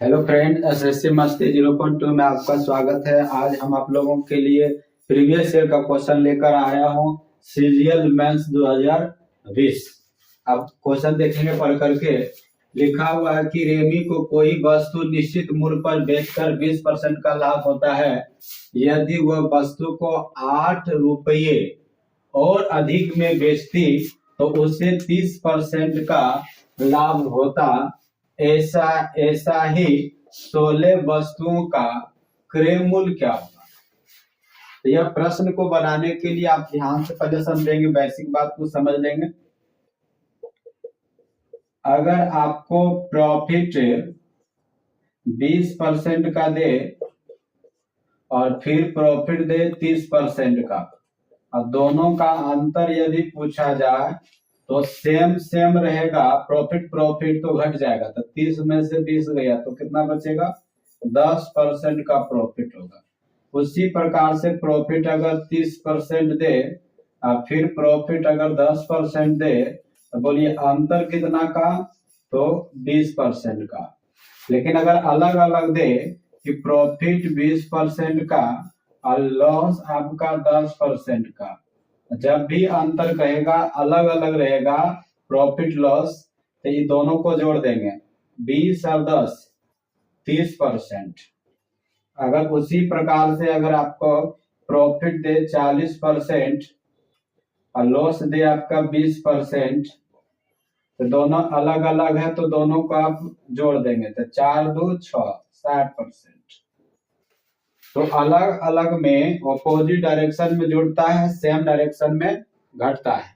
Hello friend, SSC मस्ती 0.2 में आपका स्वागत है। आज हम आप लोगों के लिए प्रीवियस ईयर का क्वेश्चन लेकर आया हूं, सीजीएल मेंस 2020। अब क्वेश्चन देखेंगे पढ़ करके। लिखा हुआ है कि रेमी को कोई वस्तु निश्चित मूल्य पर बेचकर 20% का लाभ होता है। यदि वह वस्तु को 8 रुपये और अधिक में बेचती तो उसे 30% का लाभ होता। ऐसा ऐसा ही 16 वस्तुओं का क्रय मूल्य क्या होगा। तो यह प्रश्न को बनाने के लिए आप ध्यान से पहले समझेंगे, बेसिक बात को समझ लेंगे। अगर आपको प्रॉफिट 20% का दे और फिर प्रॉफिट दे 30% का, और दोनों का अंतर यदि पूछा जाए तो सेम रहेगा। प्रॉफिट तो घट जाएगा, तो 30 में से 20 गया तो कितना बचेगा, 10% का प्रॉफिट होगा। उसी प्रकार से प्रॉफिट अगर 30% दे और फिर प्रॉफिट अगर 10% दे तो बोलिए अंतर कितना का, तो 20% का। लेकिन अगर अलग अलग दे कि प्रॉफिट 20% का और लॉस आपका 10% का, जब भी अंतर कहेगा अलग अलग रहेगा प्रॉफिट लॉस, तो ये दोनों को जोड़ देंगे 20 और 10 30%। अगर उसी प्रकार से अगर आपको प्रॉफिट दे 40% और लॉस दे आपका 20%, तो दोनों अलग अलग है तो दोनों को आप जोड़ देंगे तो 4 2 6 60%। तो अलग अलग में ऑपोजिट डायरेक्शन में जुड़ता है, सेम डायरेक्शन में घटता है।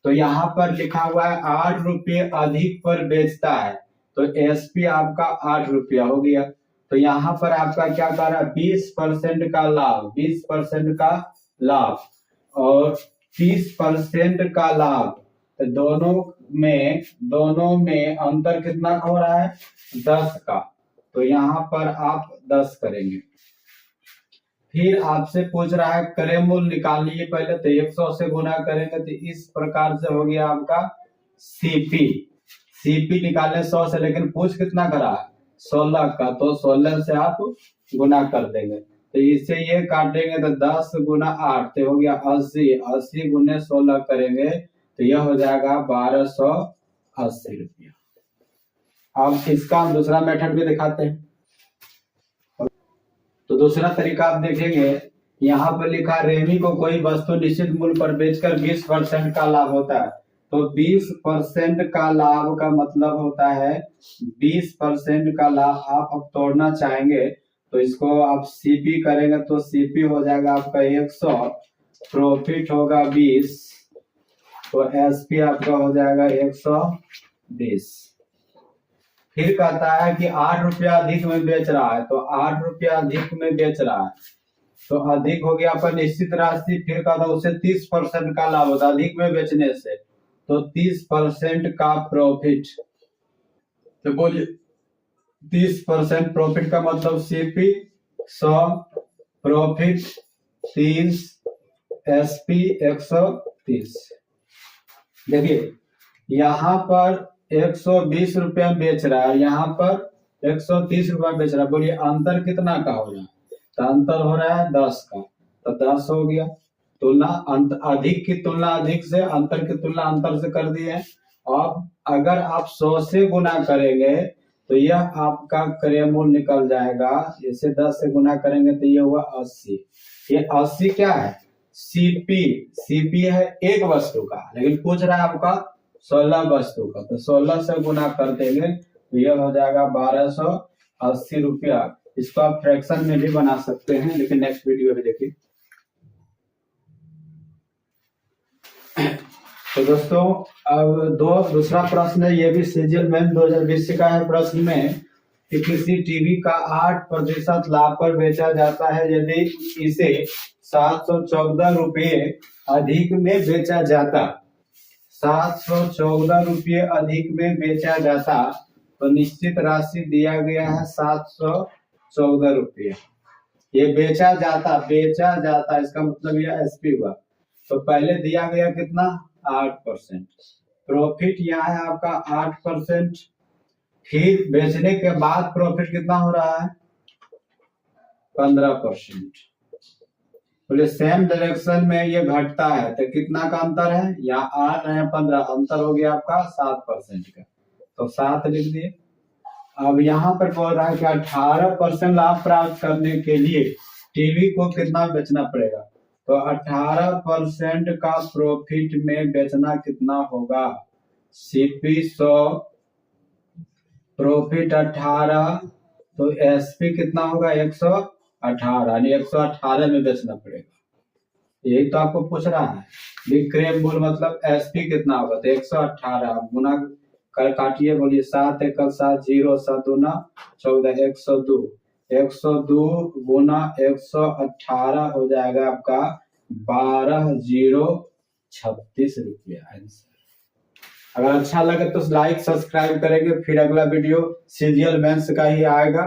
तो यहाँ पर लिखा हुआ है 8 रुपये अधिक पर बेचता है, तो एसपी आपका 8 रुपया हो गया। तो यहाँ पर आपका क्या कर रहा है, 20% का लाभ, 20% का लाभ और 30% का लाभ। तो दोनों में अंतर कितना हो रहा है, 10 का। तो यहाँ पर आप 10 करेंगे। फिर आपसे पूछ रहा है क्रय मूल्य निकालिए पहले, तो 100 से गुना करेंगे तो इस प्रकार से हो गया आपका सीपी निकालने 100 से, लेकिन पूछ कितना करा है 16 का, तो 16 से आप गुना कर देंगे। तो इससे ये काटेंगे तो 10 गुना 8 तो हो गया 80 गुने 16 करेंगे तो यह हो जाएगा 1280 रुपया। अब इसका हम दूसरा मेथड भी दिखाते हैं। तो दूसरा तरीका आप देखेंगे, यहाँ पर लिखा रेमी को कोई वस्तु निश्चित मूल्य पर बेचकर 20% का लाभ होता है। तो 20% का लाभ का मतलब होता है 20% का लाभ आप अब तोड़ना चाहेंगे तो इसको आप सीपी करेंगे तो सीपी हो जाएगा आपका 100, प्रॉफिट होगा 20, तो एसपी आपका हो जाएगा 120। फिर कहता है कि 8 रुपया अधिक में बेच रहा है, तो 8 रुपया अधिक में बेच रहा है तो अधिक हो गया अपन निश्चित राशि। फिर कहता है उसे 30% का लाभ होता है अधिक में बेचने से, तो 30% का प्रॉफिट। तो बोलिए 30% प्रॉफिट का मतलब सीपी 100, प्रॉफिट 30, एसपी 130। देखिए यहाँ पर 120 रुपया बेच रहा है, यहाँ पर 130 रुपया बेच रहा है। बोलिए अंतर कितना का हो रहा है, तो अंतर हो रहा है 10 का, तो 10 हो गया। तुलना अधिक की तुलना अधिक से, अंतर की तुलना अंतर से कर दिए। अब अगर आप 100 से गुना करेंगे तो यह आपका क्रय मूल्य निकल जाएगा। इसे 10 से गुना करेंगे तो ये हुआ 80। ये 80 क्या है, सीपी है एक वस्तु का, लेकिन पूछ रहा है आपका 16 वस्तु का, तो 16 से गुना कर देंगे तो यह हो जाएगा 1280 रुपया। इसको आप फ्रैक्शन में भी बना सकते हैं, लेकिन नेक्स्ट वीडियो में देखिए। तो दोस्तों अब दूसरा प्रश्न है, ये भी सीजीएल मेंस 2020 का है। प्रश्न में कि किसी टीवी का 8% लाभ पर बेचा जाता है, यदि इसे 714 रुपये अधिक में बेचा जाता, 714 रुपये अधिक में बेचा जाता, तो निश्चित राशि दिया गया है 714 रुपये। ये बेचा जाता इसका मतलब ये एसपी हुआ। तो पहले दिया गया कितना 8%, प्रॉफिट यहाँ है आपका 8%, फिर बेचने के बाद प्रॉफिट कितना हो रहा है 15%। बोले सेम डायरेक्शन में ये घटता है तो कितना का अंतर है, यहाँ 8 है 15, अंतर हो गया आपका 7% का, तो 7 लिख दिए। अब यहाँ पर बोल रहा है कि 18% लाभ प्राप्त करने के लिए टीवी को कितना बेचना पड़ेगा, तो 18% का प्रॉफिट में बेचना कितना होगा, सीपी 100 प्रॉफिट 18, तो एसपी कितना होगा 118, यानी 118 में बेचना पड़ेगा। यही तो आपको पूछ रहा है, विक्रय मूल्य मतलब एसपी कितना होगा, तो 118 गुना कर काटिए, बोलिए 7 1 7 0 7 2 14 102, 102 गुना 118 हो जाएगा आपका 12,036 रुपया आंसर। अगर अच्छा लगे तो लाइक सब्सक्राइब करेंगे, फिर अगला वीडियो सीरियल मेंस का ही आएगा।